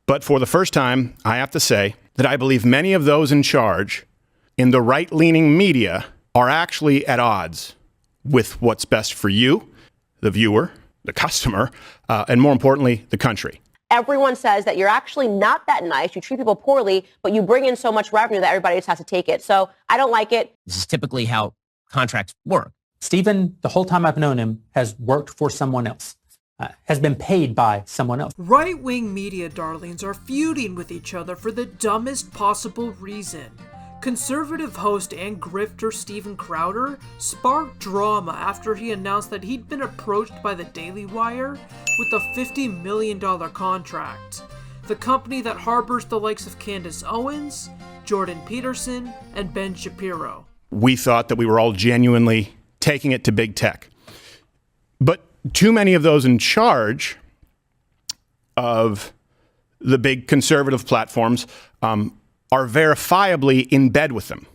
But for the first time, I have to say that I believe many of those in charge in the right-leaning media are actually at odds with what's best for you, the viewer, the customer, and more importantly, the country. Everyone says that you're actually not that nice. You treat people poorly, but you bring in so much revenue that everybody just has to take it. So I don't like it. This is typically how contracts work. Stephen, the whole time I've known him, has worked for someone else, has been paid by someone else. Right-wing media darlings are feuding with each other for the dumbest possible reason. Conservative host and grifter Steven Crowder sparked drama after he announced that he'd been approached by the Daily Wire with a $50 million contract. The company that harbors the likes of Candace Owens, Jordan Peterson, and Ben Shapiro. We thought that we were all genuinely taking it to big tech. But too many of those in charge of the big conservative platforms are verifiably in bed with them.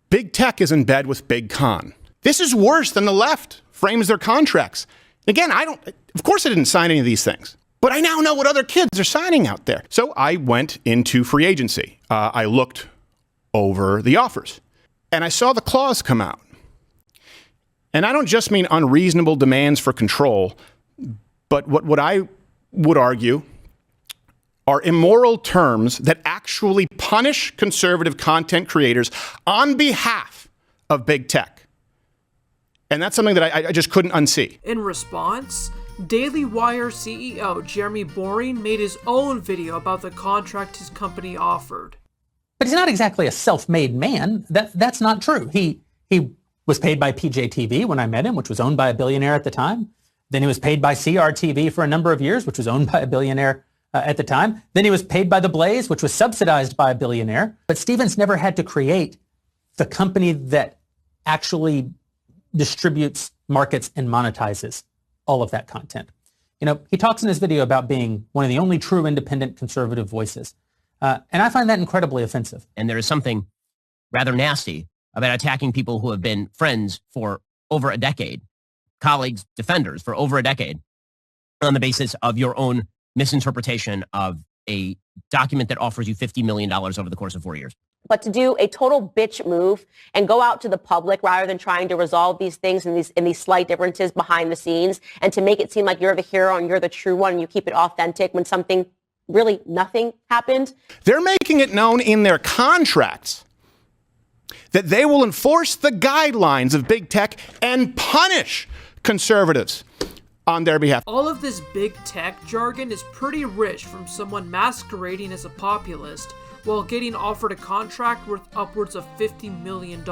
Big tech is in bed with big con. This is worse than the left frames their contracts. Again, of course I didn't sign any of these things, but I now know what other kids are signing out there. So I went into free agency. I looked over the offers and I saw the clause come out. And I don't just mean unreasonable demands for control, but what I would argue are immoral terms that actually punish conservative content creators on behalf of big tech. And that's something that I just couldn't unsee. In response, Daily Wire CEO Jeremy Boring made his own video about the contract his company offered. But he's not exactly a self-made man. That's not true. He was paid by PJTV when I met him, which was owned by a billionaire at the time. Then he was paid by CRTV for a number of years, which was owned by a billionaire at the time. Then he was paid by The Blaze, which was subsidized by a billionaire. But Stevens never had to create the company that actually distributes, markets, and monetizes all of that content. You know, he talks in his video about being one of the only true independent conservative voices. And I find that incredibly offensive. And there is something rather nasty about attacking people who have been friends for over a decade, colleagues, defenders for over a decade, on the basis of your own misinterpretation of a document that offers you $50 million over the course of 4 years. But to do a total bitch move and go out to the public rather than trying to resolve these things and these slight differences behind the scenes, and to make it seem like you're the hero and you're the true one and you keep it authentic when something really nothing happened. They're making it known in their contracts that they will enforce the guidelines of big tech and punish conservatives on their behalf. All of this big tech jargon is pretty rich from someone masquerading as a populist while getting offered a contract worth upwards of $50 million.